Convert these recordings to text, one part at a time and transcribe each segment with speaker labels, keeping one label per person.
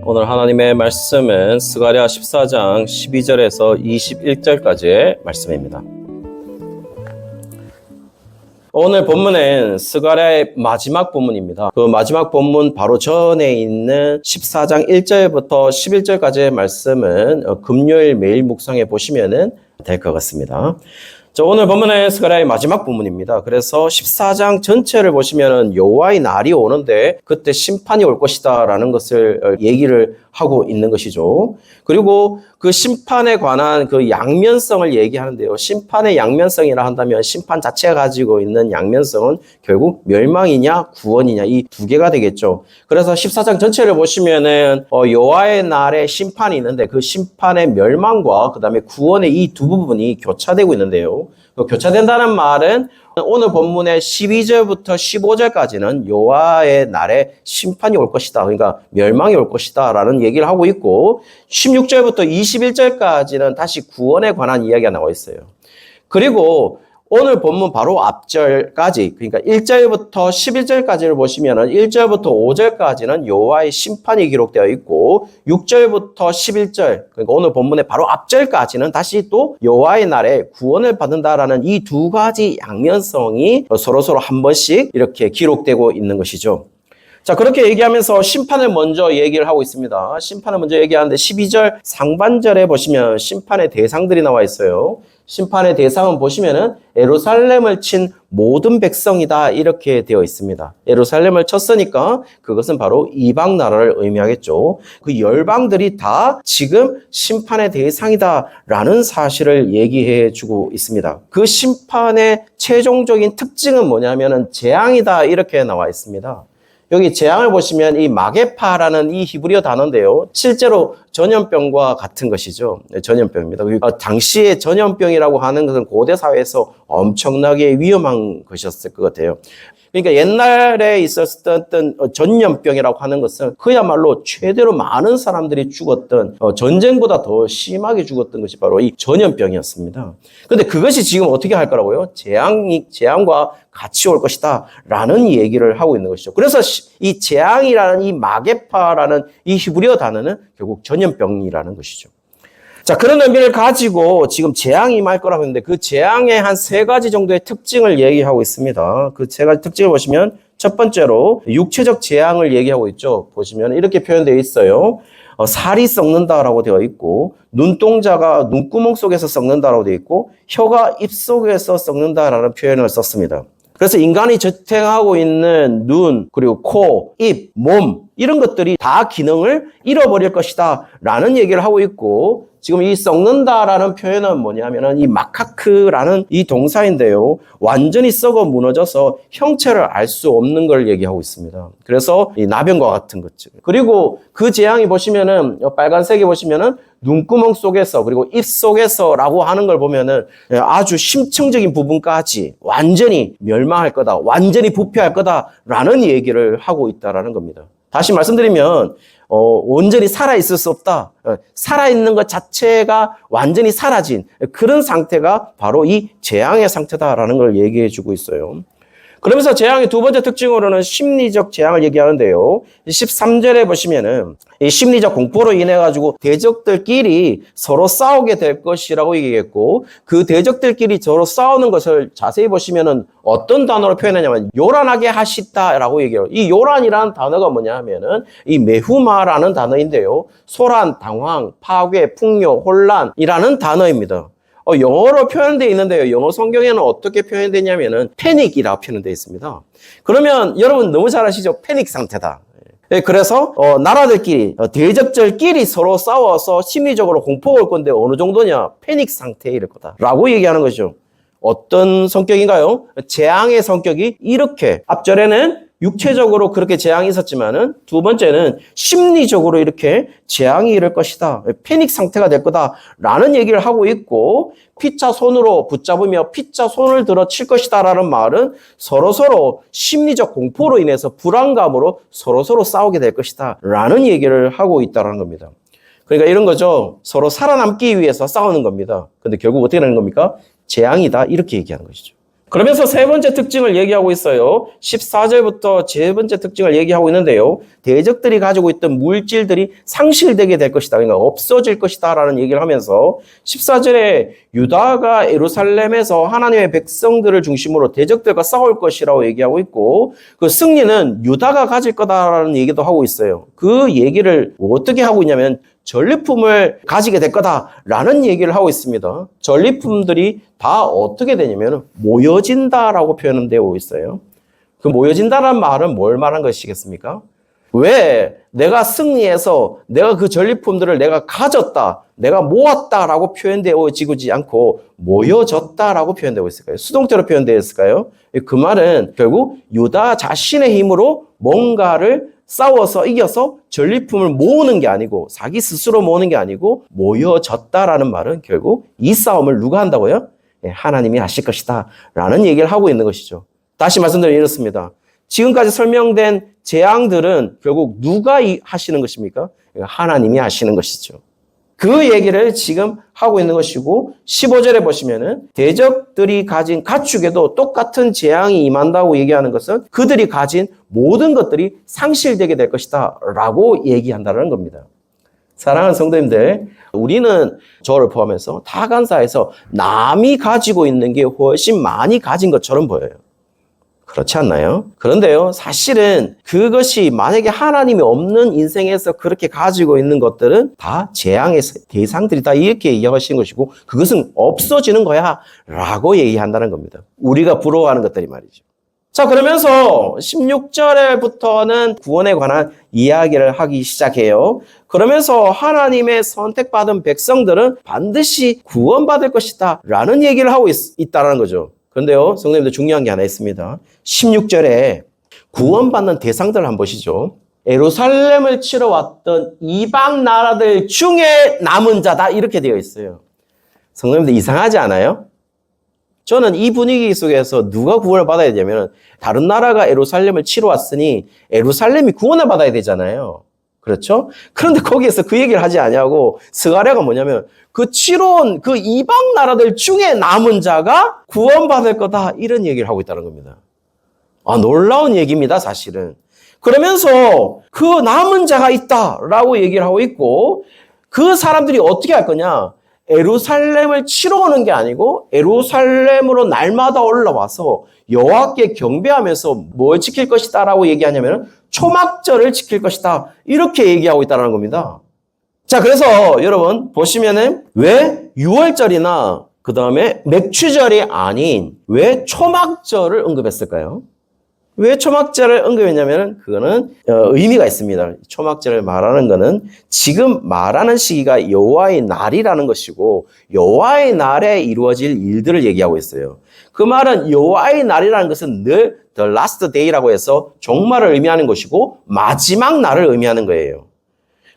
Speaker 1: 오늘 하나님의 말씀은 스가랴 14장 12절에서 21절까지의 말씀입니다. 오늘 본문은 스가랴의 마지막 본문입니다. 그 마지막 본문 바로 전에 있는 14장 1절부터 11절까지의 말씀은 금요일 매일 묵상해 보시면 될 것 같습니다. 오늘 본문은 스가랴의 마지막 본문입니다. 그래서 14장 전체를 보시면 여호와의 날이 오는데 그때 심판이 올 것이다 라는 것을 얘기를 하고 있는 것이죠. 그리고 그 심판에 관한 그 양면성을 얘기하는데요. 심판의 양면성이라 한다면 심판 자체가 가지고 있는 양면성은 결국 멸망이냐 구원이냐 이 두 개가 되겠죠. 그래서 14장 전체를 보시면은 여호와의 날에 심판이 있는데 그 심판의 멸망과 그 다음에 구원의 이 두 부분이 교차되고 있는데요. 교차된다는 말은 오늘 본문의 12절부터 15절까지는 여호와의 날에 심판이 올 것이다. 그러니까 멸망이 올 것이다 라는 얘기를 하고 있고 16절부터 21절까지는 다시 구원에 관한 이야기가 나와 있어요. 그리고 오늘 본문 바로 앞절까지 그러니까 1절부터 11절까지를 보시면은 1절부터 5절까지는 여호와의 심판이 기록되어 있고 6절부터 11절 그러니까 오늘 본문의 바로 앞절까지는 다시 또 여호와의 날에 구원을 받는다라는 이 두 가지 양면성이 서로서로 한 번씩 이렇게 기록되고 있는 것이죠. 자, 그렇게 얘기하면서 심판을 먼저 얘기를 하고 있습니다. 심판을 먼저 얘기하는데 12절 상반절에 보시면 심판의 대상들이 나와 있어요. 심판의 대상은 보시면은 예루살렘을 친 모든 백성이다 이렇게 되어 있습니다. 예루살렘을 쳤으니까 그것은 바로 이방 나라를 의미하겠죠. 그 열방들이 다 지금 심판의 대상이다라는 사실을 얘기해 주고 있습니다. 그 심판의 최종적인 특징은 뭐냐면은 재앙이다 이렇게 나와 있습니다. 여기 재앙을 보시면 이 마게파라는 이 히브리어 단어인데요. 실제로 전염병과 같은 것이죠. 전염병입니다. 당시에 전염병이라고 하는 것은 고대 사회에서 엄청나게 위험한 것이었을 것 같아요. 그러니까 옛날에 있었던 전염병이라고 하는 것은 그야말로 최대로 많은 사람들이 죽었던 전쟁보다 더 심하게 죽었던 것이 바로 이 전염병이었습니다. 그런데 그것이 지금 어떻게 할 거라고요? 재앙과 같이 올 것이다 라는 얘기를 하고 있는 것이죠. 그래서 이 재앙이라는 이 마게파라는 이 히브리어 단어는 결국 전염병이라는 것이죠. 자, 그런 의미를 가지고 지금 재앙이 임할 거라고 했는데 그 재앙의 한 세 가지 정도의 특징을 얘기하고 있습니다. 그 세 가지 특징을 보시면 첫 번째로 육체적 재앙을 얘기하고 있죠. 보시면 이렇게 표현되어 있어요. 살이 썩는다라고 되어 있고 눈동자가 눈구멍 속에서 썩는다라고 되어 있고 혀가 입 속에서 썩는다라는 표현을 썼습니다. 그래서 인간이 지탱하고 있는 눈, 그리고 코, 입, 몸 이런 것들이 다 기능을 잃어버릴 것이다 라는 얘기를 하고 있고 지금 이 썩는다라는 표현은 뭐냐면은 이 마카크라는 이 동사인데요. 완전히 썩어 무너져서 형체를 알 수 없는 걸 얘기하고 있습니다. 그래서 이 나병과 같은 것들. 그리고 그 재앙이 보시면은 빨간색에 보시면은 눈구멍 속에서 그리고 입 속에서라고 하는 걸 보면은 아주 심층적인 부분까지 완전히 멸망할 거다. 완전히 부패할 거다라는 얘기를 하고 있다라는 겁니다. 다시 말씀드리면 온전히 살아있을 수 없다. 살아있는 것 자체가 완전히 사라진 그런 상태가 바로 이 재앙의 상태다라는 걸 얘기해 주고 있어요. 그러면서 재앙의 두 번째 특징으로는 심리적 재앙을 얘기하는데요. 13절에 보시면은 이 심리적 공포로 인해 가지고 대적들끼리 서로 싸우게 될 것이라고 얘기했고 그 대적들끼리 서로 싸우는 것을 자세히 보시면은 어떤 단어로 표현하냐면 요란하게 하시다라고 얘기해요. 이 요란이라는 단어가 뭐냐 하면은 이 메후마라는 단어인데요. 소란, 당황, 파괴, 풍요, 혼란이라는 단어입니다. 영어로 표현되어 있는데요. 영어 성경에는 어떻게 표현되냐면은 패닉이라고 표현되어 있습니다. 그러면 여러분 너무 잘 아시죠? 패닉 상태다. 그래서 나라들끼리 대적들끼리 서로 싸워서 심리적으로 공포가 올 건데 어느 정도냐? 패닉 상태에 이를 거다라고 얘기하는 거죠. 어떤 성격인가요? 재앙의 성격이 이렇게 앞절에는 육체적으로 그렇게 재앙이 있었지만은 두 번째는 심리적으로 이렇게 재앙이 이를 것이다. 패닉 상태가 될 거다라는 얘기를 하고 있고 피차 손으로 붙잡으며 피차 손을 들어 칠 것이다라는 말은 서로서로 심리적 공포로 인해서 불안감으로 서로서로 싸우게 될 것이다라는 얘기를 하고 있다는 겁니다. 그러니까 이런 거죠. 서로 살아남기 위해서 싸우는 겁니다. 근데 결국 어떻게 되는 겁니까? 재앙이다 이렇게 얘기하는 것이죠. 그러면서 세 번째 특징을 얘기하고 있어요. 14절부터 세 번째 특징을 얘기하고 있는데요. 대적들이 가지고 있던 물질들이 상실되게 될 것이다. 그러니까 없어질 것이다 라는 얘기를 하면서 14절에 유다가 예루살렘에서 하나님의 백성들을 중심으로 대적들과 싸울 것이라고 얘기하고 있고 그 승리는 유다가 가질 거다라는 얘기도 하고 있어요. 그 얘기를 어떻게 하고 있냐면 전리품을 가지게 될 거다라는 얘기를 하고 있습니다. 전리품들이 다 어떻게 되냐면 모여진다라고 표현되고 있어요. 그 모여진다는 말은 뭘 말한 것이겠습니까? 왜 내가 승리해서 내가 그 전리품들을 내가 가졌다, 내가 모았다라고 표현되어지지 않고 모여졌다라고 표현되고 있을까요? 수동태로 표현되어 있을까요? 그 말은 결국 유다 자신의 힘으로 뭔가를 싸워서 이겨서 전리품을 모으는 게 아니고 자기 스스로 모으는 게 아니고 모여졌다라는 말은 결국 이 싸움을 누가 한다고요? 하나님이 하실 것이다 라는 얘기를 하고 있는 것이죠. 다시 말씀드리면 이렇습니다. 지금까지 설명된 재앙들은 결국 누가 하시는 것입니까? 하나님이 하시는 것이죠. 그 얘기를 지금 하고 있는 것이고 15절에 보시면은 대적들이 가진 가축에도 똑같은 재앙이 임한다고 얘기하는 것은 그들이 가진 모든 것들이 상실되게 될 것이다 라고 얘기한다는 겁니다. 사랑하는 성도님들, 우리는 저를 포함해서 다 간사해서 남이 가지고 있는 게 훨씬 많이 가진 것처럼 보여요. 그렇지 않나요? 그런데요, 사실은 그것이 만약에 하나님이 없는 인생에서 그렇게 가지고 있는 것들은 다 재앙의 대상들이다 이렇게 얘기하시는 것이고 그것은 없어지는 거야 라고 얘기한다는 겁니다. 우리가 부러워하는 것들이 말이죠. 자, 그러면서 16절부터는 구원에 관한 이야기를 하기 시작해요. 그러면서 하나님의 선택받은 백성들은 반드시 구원받을 것이다 라는 얘기를 하고 있다는 거죠. 그런데요, 성도님들 중요한 게 하나 있습니다. 16절에 구원받는 대상들을 한번 보시죠. 예루살렘을 치러 왔던 이방 나라들 중에 남은 자다 이렇게 되어 있어요. 성도님들 이상하지 않아요? 저는 이 분위기 속에서 누가 구원을 받아야 되냐면 다른 나라가 예루살렘을 치러 왔으니 예루살렘이 구원을 받아야 되잖아요. 그렇죠? 그런데 거기에서 그 얘기를 하지 않냐고 스가랴가 뭐냐면 그 치러 온 그 이방 나라들 중에 남은 자가 구원받을 거다 이런 얘기를 하고 있다는 겁니다. 놀라운 얘기입니다, 사실은. 그러면서 그 남은 자가 있다라고 얘기를 하고 있고 그 사람들이 어떻게 할 거냐? 예루살렘을 치러 오는 게 아니고 예루살렘으로 날마다 올라와서 여호와께 경배하면서 뭘 지킬 것이다라고 얘기하냐면 초막절을 지킬 것이다 이렇게 얘기하고 있다는 겁니다. 자, 그래서 여러분 보시면은 왜 6월절이나 그 다음에 맥추절이 아닌 왜 초막절을 언급했을까요? 왜 초막절을 언급했냐면 그거는 의미가 있습니다. 초막절을 말하는 거는 지금 말하는 시기가 여호와의 날이라는 것이고 여호와의 날에 이루어질 일들을 얘기하고 있어요. 그 말은 여호와의 날이라는 것은 늘 the last day라고 해서 종말을 의미하는 것이고 마지막 날을 의미하는 거예요.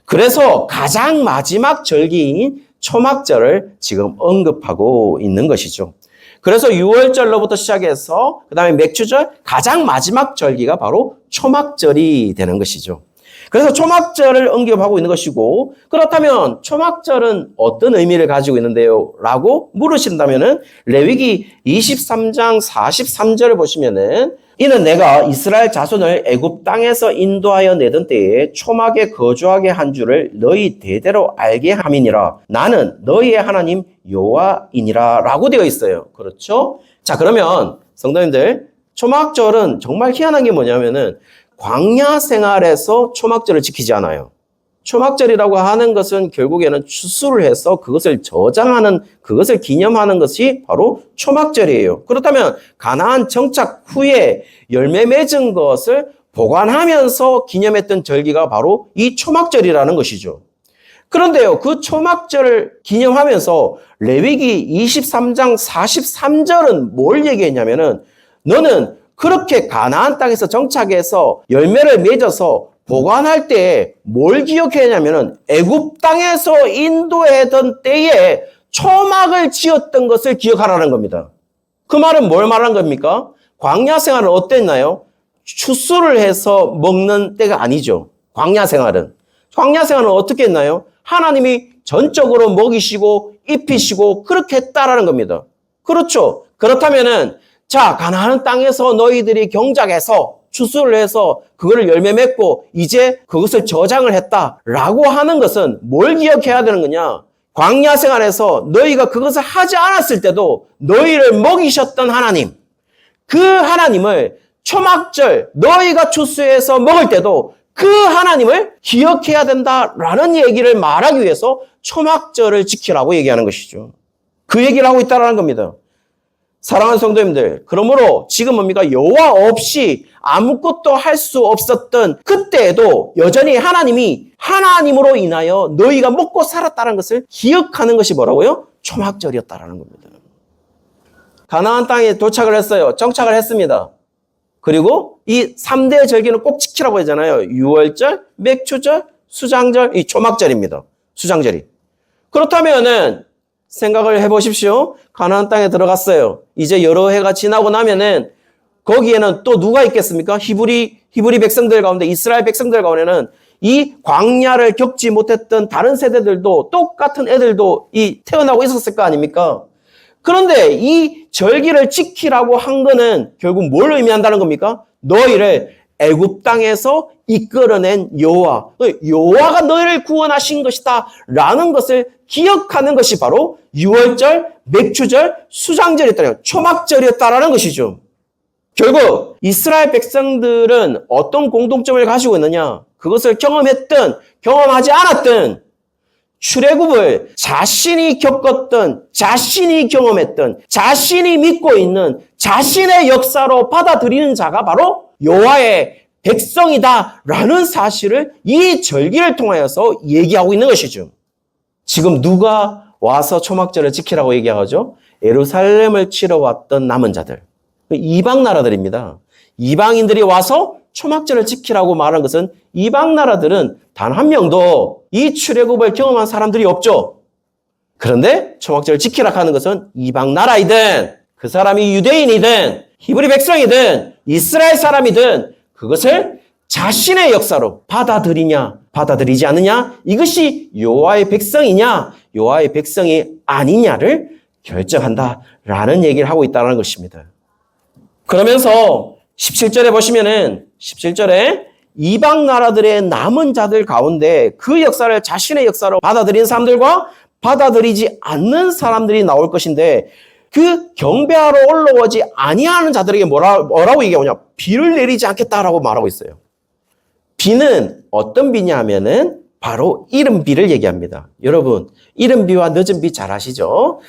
Speaker 1: 그래서 가장 마지막 절기인 초막절을 지금 언급하고 있는 것이죠. 그래서 6월절로부터 시작해서 그 다음에 맥추절 가장 마지막 절기가 바로 초막절이 되는 것이죠. 그래서 초막절을 언급하고 있는 것이고 그렇다면 초막절은 어떤 의미를 가지고 있는데요? 라고 물으신다면은 레위기 23장 43절을 보시면은 이는 내가 이스라엘 자손을 애굽 땅에서 인도하여 내던 때에 초막에 거주하게 한 줄을 너희 대대로 알게 함이니라. 나는 너희의 하나님 여호와이니라 라고 되어 있어요. 그렇죠? 자, 그러면 성도님들 초막절은 정말 희한한 게 뭐냐면은 광야 생활에서 초막절을 지키지 않아요. 초막절이라고 하는 것은 결국에는 추수를 해서 그것을 저장하는, 그것을 기념하는 것이 바로 초막절이에요. 그렇다면 가나안 정착 후에 열매 맺은 것을 보관하면서 기념했던 절기가 바로 이 초막절이라는 것이죠. 그런데요, 그 초막절을 기념하면서 레위기 23장 43절은 뭘 얘기했냐면은 너는 그렇게 가나안 땅에서 정착해서 열매를 맺어서 보관할 때 뭘 기억해야 하냐면은 애굽 땅에서 인도하던 때에 초막을 지었던 것을 기억하라는 겁니다. 그 말은 뭘 말한 겁니까? 광야 생활은 어땠나요? 추수를 해서 먹는 때가 아니죠. 광야 생활은. 광야 생활은 어떻게 했나요? 하나님이 전적으로 먹이시고 입히시고 그렇게 했다라는 겁니다. 그렇죠. 그렇다면은 자, 가나안 땅에서 너희들이 경작해서 추수를 해서 그거를 열매 맺고 이제 그것을 저장을 했다라고 하는 것은 뭘 기억해야 되는 거냐? 광야 생활에서 너희가 그것을 하지 않았을 때도 너희를 먹이셨던 하나님, 그 하나님을 초막절 너희가 추수해서 먹을 때도 그 하나님을 기억해야 된다라는 얘기를 말하기 위해서 초막절을 지키라고 얘기하는 것이죠. 그 얘기를 하고 있다는 겁니다. 사랑하는 성도님들, 그러므로 지금 뭡니까? 여호와 없이 아무것도 할 수 없었던 그때에도 여전히 하나님이 하나님으로 인하여 너희가 먹고 살았다는 것을 기억하는 것이 뭐라고요? 초막절이었다라는 겁니다. 가나안 땅에 도착을 했어요. 정착을 했습니다. 그리고 이 3대 절기는 꼭 지키라고 하잖아요. 유월절, 맥추절, 수장절, 이 초막절입니다. 수장절이. 그렇다면은 생각을 해보십시오. 가나안 땅에 들어갔어요. 이제 여러 해가 지나고 나면은 거기에는 또 누가 있겠습니까? 히브리 백성들 가운데, 이스라엘 백성들 가운데는 이 광야를 겪지 못했던 다른 세대들도 똑같은 애들도 태어나고 있었을 거 아닙니까? 그런데 이 절기를 지키라고 한 거는 결국 뭘 의미한다는 겁니까? 너희를 애굽 땅에서 이끌어낸 여호와가 너희를 구원하신 것이다 라는 것을 기억하는 것이 바로 유월절, 맥추절, 수장절이었다는 초막절이었다라는 것이죠. 결국 이스라엘 백성들은 어떤 공통점을 가지고 있느냐? 그것을 경험했든 경험하지 않았든 출애굽을 자신이 겪었던, 자신이 경험했던, 자신이 믿고 있는 자신의 역사로 받아들이는 자가 바로 여호와의 백성이다라는 사실을 이 절기를 통하여서 얘기하고 있는 것이죠. 지금 누가 와서 초막절을 지키라고 얘기하죠? 예루살렘을 치러 왔던 남은 자들, 이방 나라들입니다. 이방인들이 와서 초막절을 지키라고 말한 것은 이방 나라들은 단 한 명도 이 출애굽을 경험한 사람들이 없죠. 그런데 초막절을 지키라 하는 것은 이방 나라이든 그 사람이 유대인이든 히브리 백성이든 이스라엘 사람이든 그것을 자신의 역사로 받아들이냐 받아들이지 않느냐, 이것이 여호와의 백성이냐 여호와의 백성이 아니냐를 결정한다라는 얘기를 하고 있다는 것입니다. 그러면서 17절에 보시면은 17절에 이방 나라들의 남은 자들 가운데 그 역사를 자신의 역사로 받아들인 사람들과 받아들이지 않는 사람들이 나올 것인데, 그 경배하러 올라오지 아니하는 자들에게 뭐라고 얘기하냐? 비를 내리지 않겠다라고 말하고 있어요. 비는 어떤 비냐 하면은 바로 이른비를 얘기합니다. 여러분, 이른비와 늦은비 잘 아시죠?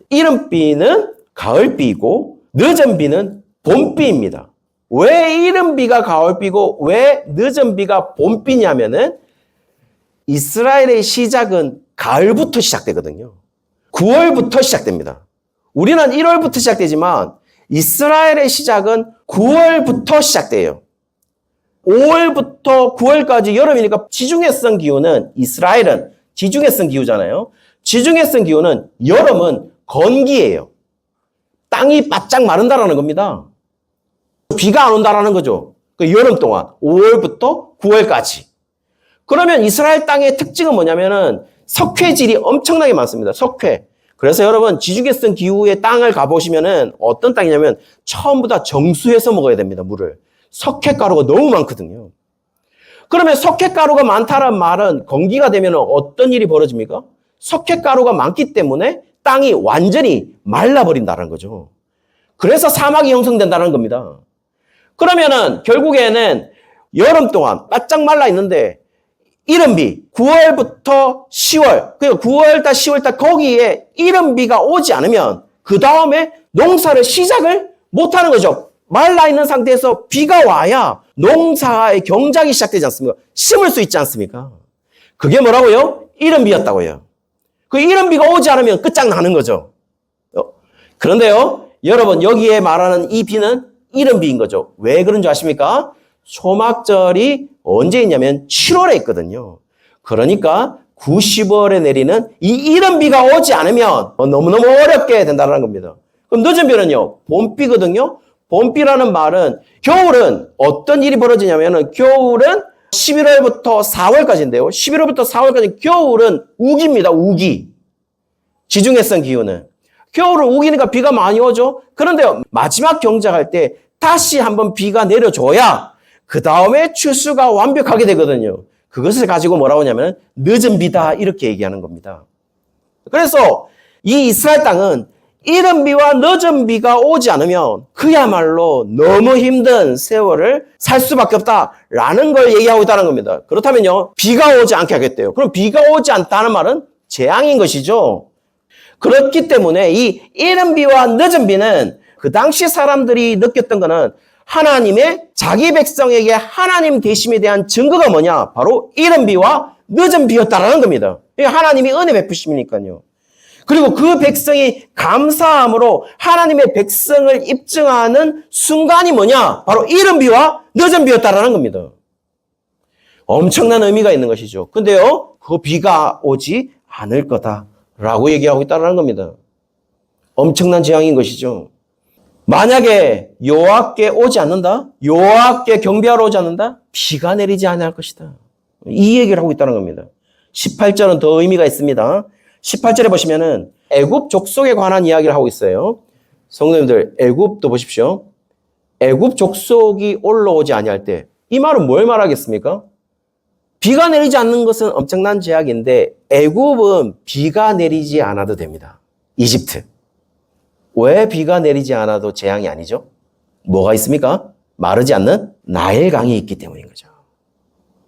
Speaker 1: 이른비는 가을비이고 늦은비는 봄비입니다. 왜 이른비가 가을비고 왜 늦은비가 봄비냐면은 이스라엘의 시작은 가을부터 시작되거든요. 9월부터 시작됩니다. 우리는 1월부터 시작되지만 이스라엘의 시작은 9월부터 시작돼요. 5월부터 9월까지 여름이니까 지중해성 기후는, 이스라엘은 지중해성 기후잖아요. 지중해성 기후는 여름은 건기예요. 땅이 바짝 마른다라는 겁니다. 비가 안 온다라는 거죠. 그 여름 동안 5월부터 9월까지. 그러면 이스라엘 땅의 특징은 뭐냐면은 석회질이 엄청나게 많습니다. 석회. 그래서 여러분, 지중해성 기후의 땅을 가보시면은 어떤 땅이냐면 처음부터 다 정수해서 먹어야 됩니다. 물을. 석회가루가 너무 많거든요. 그러면 석회가루가 많다는 말은 건기가 되면 어떤 일이 벌어집니까? 석회가루가 많기 때문에 땅이 완전히 말라버린다는 거죠. 그래서 사막이 형성된다는 겁니다. 그러면은 결국에는 여름 동안 바짝 말라 있는데 이른비 9월부터 10월, 그러니까 9월달 10월달 거기에 이른비가 오지 않으면 그 다음에 농사를 시작을 못하는 거죠. 말라 있는 상태에서 비가 와야 농사의 경작이 시작되지 않습니까? 심을 수 있지 않습니까? 그게 뭐라고요? 이른비였다고요. 그 이른비가 오지 않으면 끝장나는 거죠. 그런데요, 여러분, 여기에 말하는 이 비는 이른비인 거죠. 왜 그런 줄 아십니까? 초막절이 언제 있냐면 7월에 있거든요. 그러니까 9, 10월에 내리는 이 이른비가 오지 않으면 너무너무 어렵게 된다는 겁니다. 그럼 늦은 비는요, 봄비거든요. 봄비라는 말은 겨울은 어떤 일이 벌어지냐면은 겨울은 11월부터 4월까지인데요. 11월부터 4월까지 겨울은 우기입니다. 우기. 지중해성 기후는. 겨울을 우기니까 비가 많이 오죠. 그런데 마지막 경작할 때 다시 한번 비가 내려줘야 그 다음에 추수가 완벽하게 되거든요. 그것을 가지고 뭐라고 하냐면 늦은 비다 이렇게 얘기하는 겁니다. 그래서 이 이스라엘 땅은 이른 비와 늦은 비가 오지 않으면 그야말로 너무 힘든 세월을 살 수밖에 없다라는 걸 얘기하고 있다는 겁니다. 그렇다면요, 비가 오지 않게 하겠대요. 그럼 비가 오지 않다는 말은 재앙인 것이죠. 그렇기 때문에 이 이른 비와 늦은 비는 그 당시 사람들이 느꼈던 것은 하나님의 자기 백성에게 하나님 되심에 대한 증거가 뭐냐? 바로 이른 비와 늦은 비였다라는 겁니다. 하나님이 은혜 베푸심이니까요. 그리고 그 백성이 감사함으로 하나님의 백성을 입증하는 순간이 뭐냐? 바로 이른 비와 늦은 비였다라는 겁니다. 엄청난 의미가 있는 것이죠. 근데요, 그 비가 오지 않을 거다라고 얘기하고 있다는 겁니다. 엄청난 재앙인 것이죠. 만약에 여호와께 오지 않는다? 여호와께 경배하러 오지 않는다? 비가 내리지 않을 것이다. 이 얘기를 하고 있다는 겁니다. 18절은 더 의미가 있습니다. 18절에 보시면은 애굽 족속에 관한 이야기를 하고 있어요. 성도님들, 애굽도 보십시오. 애굽 족속이 올라오지 아니할 때, 이 말은 뭘 말하겠습니까? 비가 내리지 않는 것은 엄청난 제약인데 애굽은 비가 내리지 않아도 됩니다. 이집트. 왜 비가 내리지 않아도 재앙이 아니죠? 뭐가 있습니까? 마르지 않는 나일강이 있기 때문인 거죠.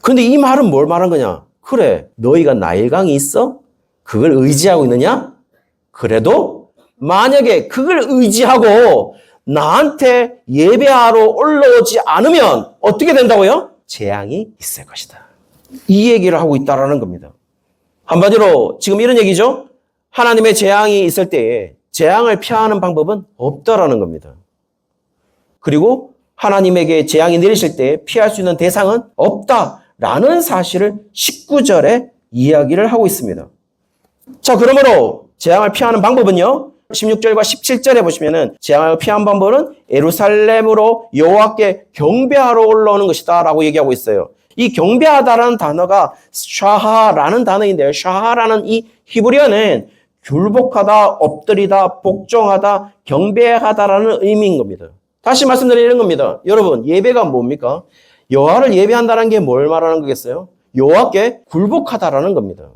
Speaker 1: 그런데 이 말은 뭘 말한 거냐? 그래, 너희가 나일강이 있어? 그걸 의지하고 있느냐? 그래도 만약에 그걸 의지하고 나한테 예배하러 올라오지 않으면 어떻게 된다고요? 재앙이 있을 것이다. 이 얘기를 하고 있다라는 겁니다. 한마디로 지금 이런 얘기죠. 하나님의 재앙이 있을 때에 재앙을 피하는 방법은 없다라는 겁니다. 그리고 하나님에게 재앙이 내리실 때 피할 수 있는 대상은 없다라는 사실을 19절에 이야기를 하고 있습니다. 자, 그러므로 재앙을 피하는 방법은요. 16절과 17절에 보시면은 재앙을 피한 방법은 예루살렘으로 여호와께 경배하러 올라오는 것이다 라고 얘기하고 있어요. 이 경배하다라는 단어가 샤하라는 단어인데요. 샤하라는 이 히브리어는 굴복하다, 엎드리다, 복종하다, 경배하다라는 의미인 겁니다. 다시 말씀드리는 겁니다. 여러분, 예배가 뭡니까? 여호와를 예배한다는 게 뭘 말하는 거겠어요? 여호와께 굴복하다라는 겁니다.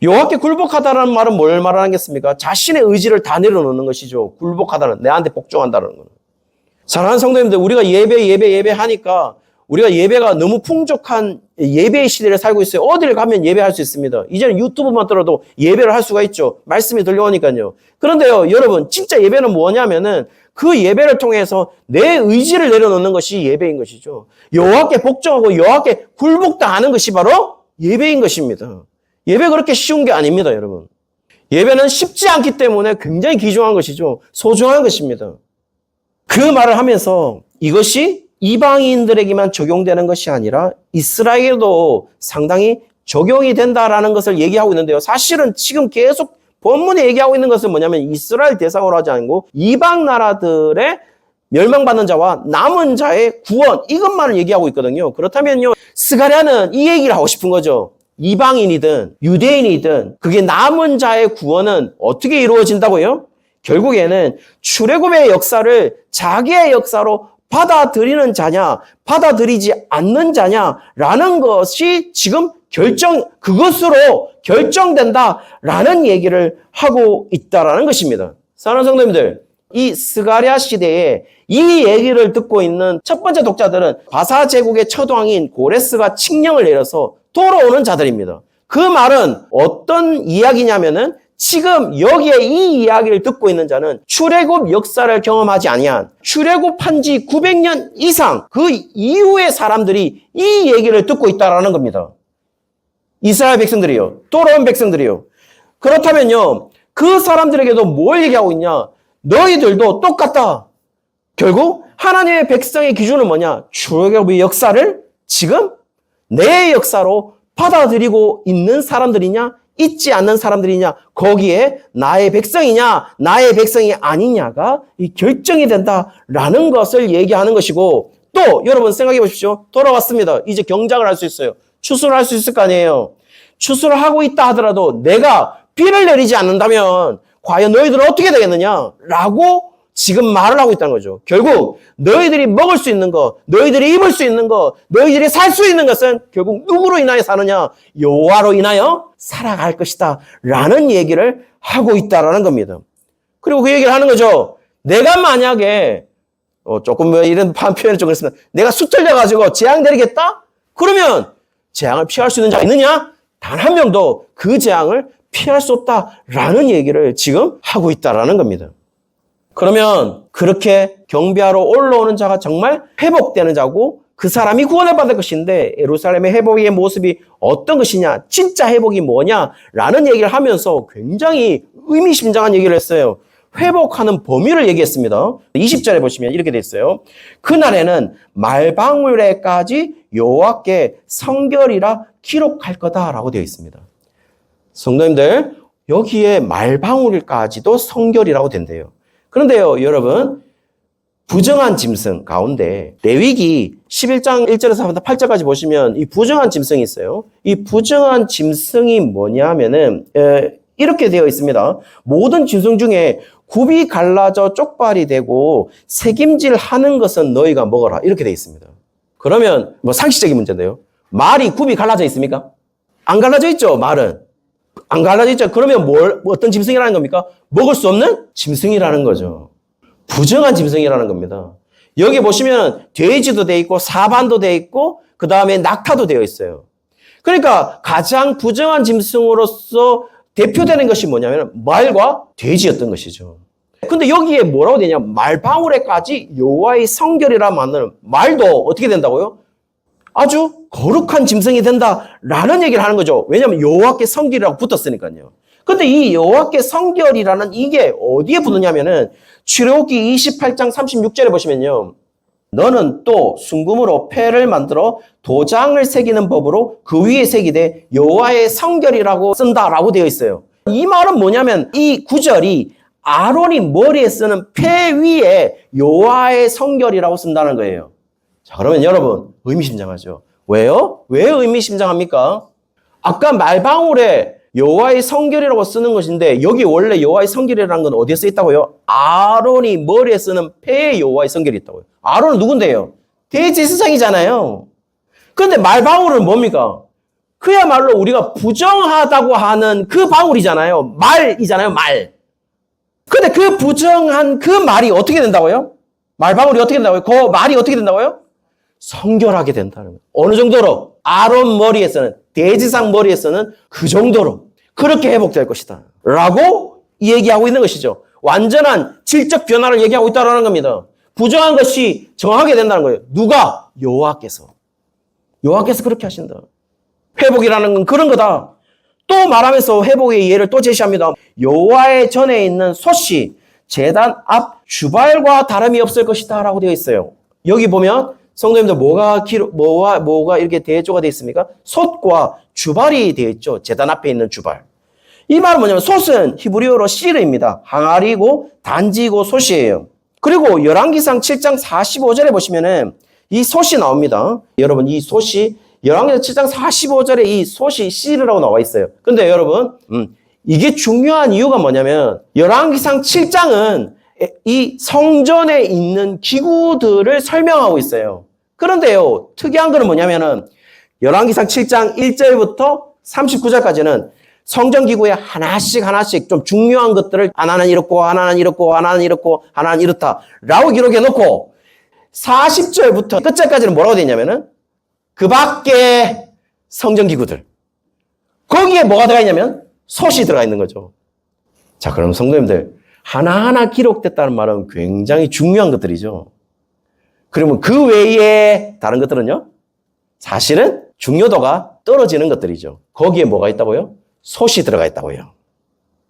Speaker 1: 여호와께 굴복하다라는 말은 뭘 말하겠습니까? 자신의 의지를 다 내려놓는 것이죠. 굴복하다는, 내한테 복종한다는 거는. 사랑하는 성도님들, 우리가 예배하니까 우리가 예배가 너무 풍족한 예배의 시대를 살고 있어요. 어딜 가면 예배할 수 있습니다. 이제는 유튜브만 들어도 예배를 할 수가 있죠. 말씀이 들려오니까요. 그런데요, 여러분, 진짜 예배는 뭐냐면은 그 예배를 통해서 내 의지를 내려놓는 것이 예배인 것이죠. 여호와께 복종하고 여호와께 굴복당하는 것이 바로 예배인 것입니다. 예배 그렇게 쉬운 게 아닙니다, 여러분. 예배는 쉽지 않기 때문에 굉장히 귀중한 것이죠. 소중한 것입니다. 그 말을 하면서 이것이 이방인들에게만 적용되는 것이 아니라 이스라엘에도 상당히 적용이 된다라는 것을 얘기하고 있는데요. 사실은 지금 계속 본문에 얘기하고 있는 것은 뭐냐면 이스라엘 대상으로 하지 않고 이방 나라들의 멸망받는 자와 남은 자의 구원, 이것만을 얘기하고 있거든요. 그렇다면요, 스가랴는 이 얘기를 하고 싶은 거죠. 이방인이든 유대인이든 그게 남은 자의 구원은 어떻게 이루어진다고요? 결국에는 출애굽의 역사를 자기의 역사로 받아들이는 자냐, 받아들이지 않는 자냐라는 것이 지금 그것으로 결정된다라는 얘기를 하고 있다라는 것입니다. 사랑하는 성도님들, 이 스가랴 시대에 이 얘기를 듣고 있는 첫 번째 독자들은 바사 제국의 첫 왕인 고레스가 칙령을 내려서 돌아오는 자들입니다. 그 말은 어떤 이야기냐면은 지금 여기에 이 이야기를 듣고 있는 자는 출애굽 역사를 경험하지 아니한 출애굽한 지 900년 이상 그 이후의 사람들이 이 얘기를 듣고 있다라는 겁니다. 이스라엘 백성들이요. 돌아온 백성들이요. 그렇다면요, 그 사람들에게도 뭘 얘기하고 있냐? 너희들도 똑같다. 결국 하나님의 백성의 기준은 뭐냐? 출애굽의 역사를 지금 내 역사로 받아들이고 있는 사람들이냐? 있지 않는 사람들이냐? 거기에 나의 백성이냐? 나의 백성이 아니냐가 이 결정이 된다라는 것을 얘기하는 것이고, 또 여러분 생각해 보십시오. 돌아왔습니다. 이제 경작을 할 수 있어요. 추수를 할 수 있을 거 아니에요. 추수를 하고 있다 하더라도 내가 비를 내리지 않는다면 과연 너희들은 어떻게 되겠느냐? 라고 지금 말을 하고 있다는 거죠. 결국 너희들이 먹을 수 있는 것, 너희들이 입을 수 있는 것, 너희들이 살 수 있는 것은 결국 누구로 인하여 사느냐? 여호와로 인하여 살아갈 것이다 라는 얘기를 하고 있다라는 겁니다. 그리고 그 얘기를 하는 거죠. 내가 만약에 조금 이런 표현을 좀 그랬으면 내가 숫절려가지고 재앙 내리겠다? 그러면 재앙을 피할 수 있는 자가 있느냐? 단 한 명도 그 재앙을 피할 수 없다라는 얘기를 지금 하고 있다라는 겁니다. 그러면 그렇게 경배하러 올라오는 자가 정말 회복되는 자고 그 사람이 구원을 받을 것인데 예루살렘의 회복의 모습이 어떤 것이냐, 진짜 회복이 뭐냐라는 얘기를 하면서 굉장히 의미심장한 얘기를 했어요. 회복하는 범위를 얘기했습니다. 20절에 보시면 이렇게 돼 있어요. 그날에는 말방울에까지 여호와께 성결이라 기록할 거다라고 되어 있습니다. 성도님들, 여기에 말방울까지도 성결이라고 된대요. 그런데요, 여러분, 부정한 짐승 가운데 레위기 11장 1절에서 8절까지 보시면 이 부정한 짐승이 있어요. 이 부정한 짐승이 뭐냐면은 이렇게 되어 있습니다. 모든 짐승 중에 굽이 갈라져 쪽발이 되고 새김질 하는 것은 너희가 먹어라. 이렇게 되어 있습니다. 그러면 상식적인 문제인데요. 말이 굽이 갈라져 있습니까? 안 갈라져 있죠, 말은. 안 갈라져 있죠. 그러면 어떤 짐승이라는 겁니까? 먹을 수 없는 짐승이라는 거죠. 부정한 짐승이라는 겁니다. 여기 보시면 돼지도 되어 있고 사반도 되어 있고 그 다음에 낙타도 되어 있어요. 그러니까 가장 부정한 짐승으로서 대표되는 것이 뭐냐면 말과 돼지였던 것이죠. 근데 여기에 뭐라고 되냐? 말방울에까지 여호와의 성결이라 만드는 말도 어떻게 된다고요? 아주 거룩한 짐승이 된다라는 얘기를 하는 거죠. 왜냐하면 여호와께 성결이라고 붙었으니까요. 근데 이 여호와께 성결이라는 이게 어디에 붙느냐면은 출애굽기 28장 36절에 보시면요. 너는 또 순금으로 패를 만들어 도장을 새기는 법으로 그 위에 새기되 여호와의 성결이라고 쓴다라고 되어 있어요. 이 말은 뭐냐면 이 구절이 아론이 머리에 쓰는 패 위에 여호와의 성결이라고 쓴다는 거예요. 자, 그러면 여러분 의미심장하죠. 왜요? 왜 의미심장합니까? 아까 말방울에 여호와의 성결이라고 쓰는 것인데 여기 원래 여호와의 성결이라는 건 어디에 써 있다고요? 아론이 머리에 쓰는 패에 여호와의 성결이 있다고요. 아론은 누군데요? 대제사장이잖아요. 그런데 말방울은 뭡니까? 그야말로 우리가 부정하다고 하는 그 방울이잖아요. 말이잖아요, 말. 근데 그 부정한 그 말이 어떻게 된다고요? 말방울이 어떻게 된다고요? 그 말이 어떻게 된다고요? 성결하게 된다는 거예요. 어느 정도로? 아론 머리에서는, 대제사장 머리에서는 그 정도로 그렇게 회복될 것이다 라고 얘기하고 있는 것이죠. 완전한 질적 변화를 얘기하고 있다는 겁니다. 부정한 것이 정하게 된다는 거예요. 누가? 여호와께서. 여호와께서 그렇게 하신다. 회복이라는 건 그런 거다. 또 말하면서 회복의 예를 또 제시합니다. 여호와의 전에 있는 솥이 제단 앞 주발과 다름이 없을 것이다 라고 되어 있어요. 여기 보면 성도님들 뭐가 이렇게 대조가 되어 있습니까? 솥과 주발이 되어 있죠. 제단 앞에 있는 주발. 이 말은 뭐냐면 솥은 히브리어로 시르입니다. 항아리고 단지고 솥이에요. 그리고 열왕기상 7장 45절에 보시면은 이 솥이 나옵니다. 여러분 이 솥이 열왕기상 7장 45절에 이 솥이 시르라고 나와 있어요. 근데 여러분 이게 중요한 이유가 뭐냐면 열왕기상 7장은 이 성전에 있는 기구들을 설명하고 있어요. 그런데요, 특이한 거는 뭐냐면은 열왕기상 7장 1절부터 39절까지는 성전 기구에 하나씩 좀 중요한 것들을 하나는 이렇고 하나는 이렇고 하나는 이렇고 하나는 이렇다 라고 기록해 놓고 40절부터 끝절까지는 뭐라고 되어 있냐면은 그 밖에 성전 기구들 거기에 뭐가 들어가 있냐면 솥이 들어가 있는 거죠. 자, 그럼 성도님들 하나하나 기록됐다는 말은 굉장히 중요한 것들이죠. 그러면 그 외에 다른 것들은요? 사실은 중요도가 떨어지는 것들이죠. 거기에 뭐가 있다고요? 솥이 들어가 있다고요.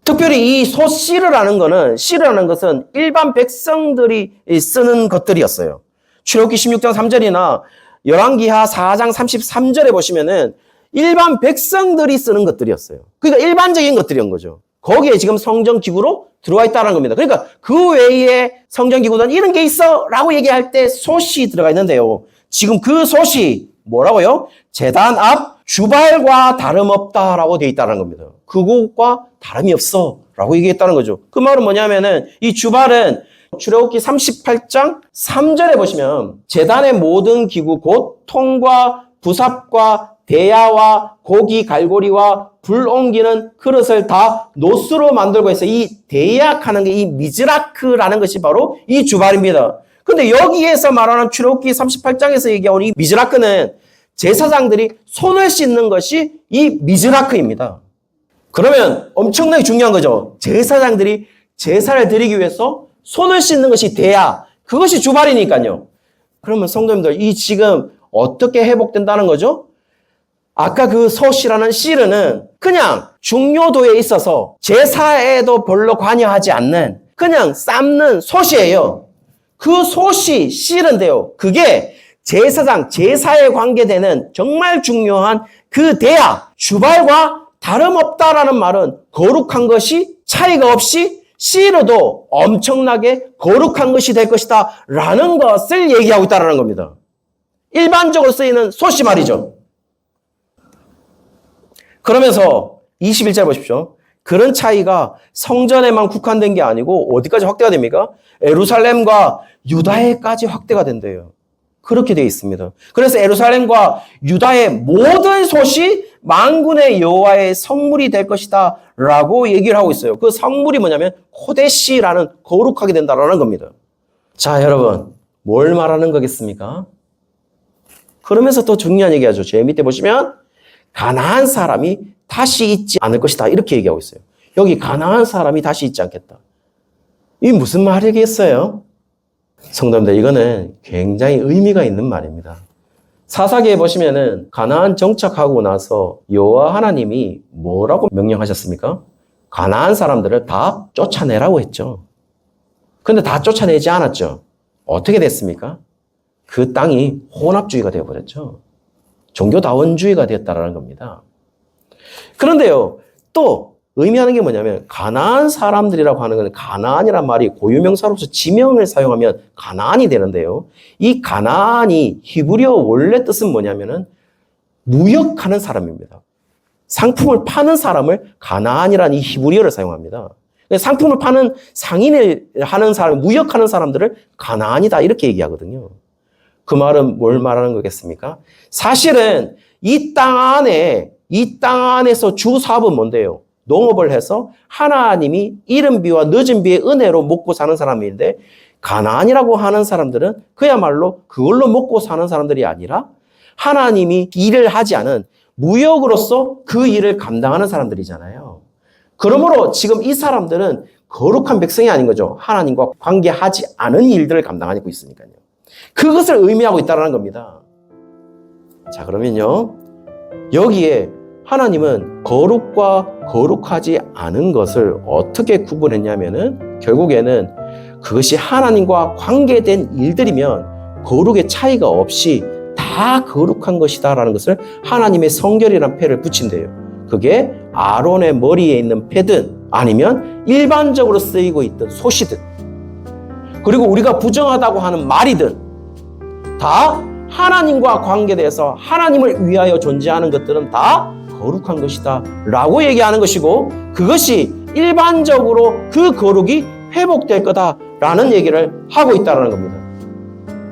Speaker 1: 특별히 이 솥 시르라는 것은 일반 백성들이 쓰는 것들이었어요. 출애굽기 16장 3절이나 열왕기하 4장 33절에 보시면은 일반 백성들이 쓰는 것들이었어요. 그러니까 일반적인 것들이었던 거죠. 거기에 지금 성전 기구로 들어와 있다는 겁니다. 그러니까 그 외에 성전 기구는 이런 게 있어 라고 얘기할 때 솥이 들어가 있는데요. 지금 그 솥이 뭐라고요? 제단 앞 주발과 다름없다라고 되어 있다는 겁니다. 그것과 다름이 없어 라고 얘기했다는 거죠. 그 말은 뭐냐면은 이 주발은 출애굽기 38장 3절에 보시면 제단의 모든 기구 곧 통과 부삽과 대야와 고기 갈고리와 불 옮기는 그릇을 다 노스로 만들고 있어요. 이 대야하는 게 이 미즈라크라는 것이 바로 이 주발입니다. 근데 여기에서 말하는 출애굽기 38장에서 얘기하는 이 미즈라크는 제사장들이 손을 씻는 것이 이 미즈라크입니다. 그러면 엄청나게 중요한 거죠. 제사장들이 제사를 드리기 위해서 손을 씻는 것이 대야, 그것이 주발이니까요. 그러면 성도님들, 이 지금 어떻게 회복된다는 거죠? 아까 그 소시라는 씨르는 그냥 중요도에 있어서 제사에도 별로 관여하지 않는 그냥 삶는 솥이에요. 그 솥이 씨르인데요. 그게 제사장, 제사에 관계되는 정말 중요한 그 대야, 주발과 다름없다라는 말은 거룩한 것이 차이가 없이 씨르도 엄청나게 거룩한 것이 될 것이다 라는 것을 얘기하고 있다는 겁니다. 일반적으로 쓰이는 솥이 말이죠. 그러면서 21절 보십시오. 그런 차이가 성전에만 국한된 게 아니고 어디까지 확대가 됩니까? 예루살렘과 유다에까지 확대가 된대요. 그렇게 되어 있습니다. 그래서 예루살렘과 유다의 모든 솥이 만군의 여호와의 성물이 될 것이다 라고 얘기를 하고 있어요. 그 성물이 뭐냐면 코데시라는 거룩하게 된다라는 겁니다. 자, 여러분 뭘 말하는 거겠습니까? 그러면서 또 중요한 얘기하죠. 제 밑에 보시면 가나안 사람이 다시 있지 않을 것이다 이렇게 얘기하고 있어요. 여기 가나안 사람이 다시 있지 않겠다. 이게 무슨 말이겠어요? 성도님들, 이거는 굉장히 의미가 있는 말입니다. 사사기에 보시면은 가나안 정착하고 나서 여호와 하나님이 뭐라고 명령하셨습니까? 가나안 사람들을 다 쫓아내라고 했죠. 근데 다 쫓아내지 않았죠. 어떻게 됐습니까? 그 땅이 혼합주의가 되어버렸죠. 종교다원주의가 되었다라는 겁니다. 그런데요, 또 의미하는 게 뭐냐면 가나안 사람들이라고 하는 건 가나안이란 말이 고유명사로서 지명을 사용하면 가나안이 되는데요. 이 가나안이 히브리어 원래 뜻은 뭐냐면은 무역하는 사람입니다. 상품을 파는 사람을 가나안이라는 이 히브리어를 사용합니다. 상품을 파는 상인을 하는 사람, 무역하는 사람들을 가나안이다 이렇게 얘기하거든요. 그 말은 뭘 말하는 거겠습니까? 사실은 이 땅 안에서 주 사업은 뭔데요? 농업을 해서 하나님이 이른 비와 늦은 비의 은혜로 먹고 사는 사람인데 가나안이라고 하는 사람들은 그야말로 그걸로 먹고 사는 사람들이 아니라 하나님이 일을 하지 않은 무역으로서 그 일을 감당하는 사람들이잖아요. 그러므로 지금 이 사람들은 거룩한 백성이 아닌 거죠. 하나님과 관계하지 않은 일들을 감당하고 있으니까요. 그것을 의미하고 있다는 겁니다. 자, 그러면요. 여기에 하나님은 거룩과 거룩하지 않은 것을 어떻게 구분했냐면은 결국에는 그것이 하나님과 관계된 일들이면 거룩의 차이가 없이 다 거룩한 것이다라는 것을 하나님의 성결이라는 패를 붙인대요. 그게 아론의 머리에 있는 패든 아니면 일반적으로 쓰이고 있던 솥이든 그리고 우리가 부정하다고 하는 말이든 다 하나님과 관계돼서 하나님을 위하여 존재하는 것들은 다 거룩한 것이다 라고 얘기하는 것이고 그것이 일반적으로 그 거룩이 회복될 거다라는 얘기를 하고 있다는 겁니다.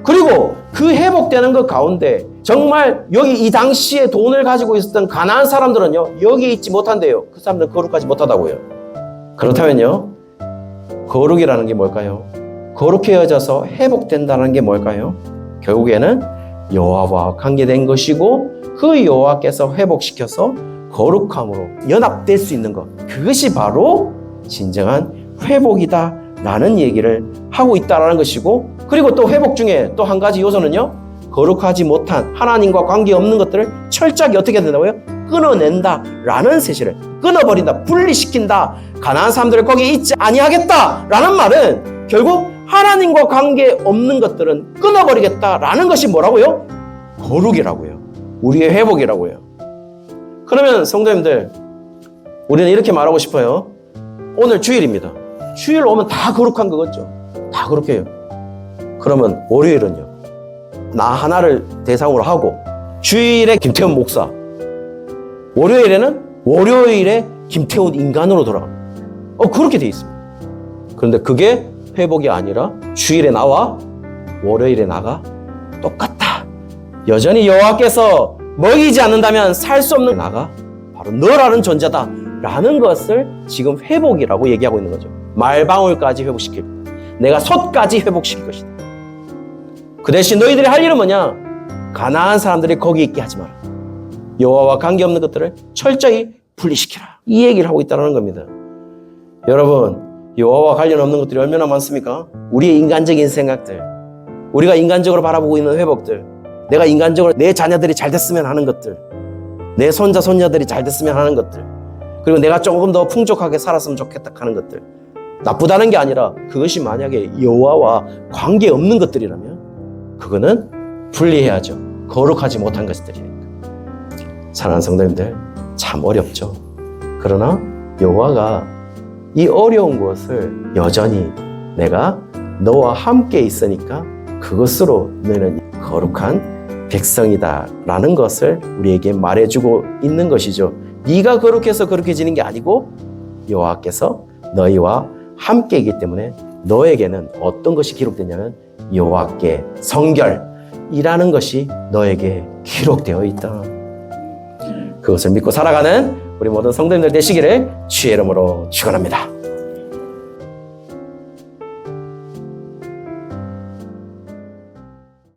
Speaker 1: 그리고 그 회복되는 것 가운데 정말 여기 이 당시에 돈을 가지고 있었던 가나안 사람들은요 여기 있지 못한대요. 그 사람들은 거룩하지 못하다고요. 그렇다면요 거룩이라는 게 뭘까요? 거룩해져서 회복된다는 게 뭘까요? 결국에는 여호와와 관계된 것이고 그 여호와께서 회복시켜서 거룩함으로 연합될 수 있는 것 그것이 바로 진정한 회복이다 라는 얘기를 하고 있다는 것이고 그리고 또 회복 중에 또 한 가지 요소는요 거룩하지 못한 하나님과 관계없는 것들을 철저하게 어떻게 된다고요? 끊어낸다 라는 사실을 끊어버린다 분리시킨다 가나안 사람들을 거기에 있지 아니하겠다 라는 말은 결국 하나님과 관계없는 것들은 끊어버리겠다라는 것이 뭐라고요? 거룩이라고요. 우리의 회복이라고요. 그러면 성도님들 우리는 이렇게 말하고 싶어요. 오늘 주일입니다. 주일 오면 다 거룩한 거겠죠. 다 거룩해요. 그러면 월요일은요. 나 하나를 대상으로 하고 주일에 김태훈 목사, 월요일에는 월요일에 김태훈 인간으로 돌아갑니다. 그렇게 돼 있습니다. 그런데 그게 회복이 아니라 주일에 나와 월요일에 나가 똑같다. 여전히 여호와께서 먹이지 않는다면 살 수 없는 나가 바로 너라는 존재다 라는 것을 지금 회복이라고 얘기하고 있는 거죠. 말방울까지 회복시킬 거다. 내가 솥까지 회복시킬 것이다. 그 대신 너희들이 할 일은 뭐냐? 가나안 사람들이 거기 있게 하지 마라. 여호와와 관계없는 것들을 철저히 분리시키라. 이 얘기를 하고 있다는 겁니다. 여러분, 여호와와 관련 없는 것들이 얼마나 많습니까? 우리의 인간적인 생각들, 우리가 인간적으로 바라보고 있는 회복들, 내가 인간적으로 내 자녀들이 잘 됐으면 하는 것들, 내 손자 손녀들이 잘 됐으면 하는 것들, 그리고 내가 조금 더 풍족하게 살았으면 좋겠다 하는 것들, 나쁘다는 게 아니라 그것이 만약에 여호와와 관계없는 것들이라면 그거는 분리해야죠. 거룩하지 못한 것들이니까. 사랑하는 성도님들, 참 어렵죠. 그러나 여호와가 이 어려운 것을 여전히 내가 너와 함께 있으니까 그것으로 너희는 거룩한 백성이다 라는 것을 우리에게 말해주고 있는 것이죠. 네가 거룩해서 거룩해지는 게 아니고 여호와께서 너희와 함께이기 때문에 너에게는 어떤 것이 기록되냐면 여호와께 성결이라는 것이 너에게 기록되어 있다. 그것을 믿고 살아가는 우리 모든 성도님들 되시기를 주의 이름으로 축원합니다.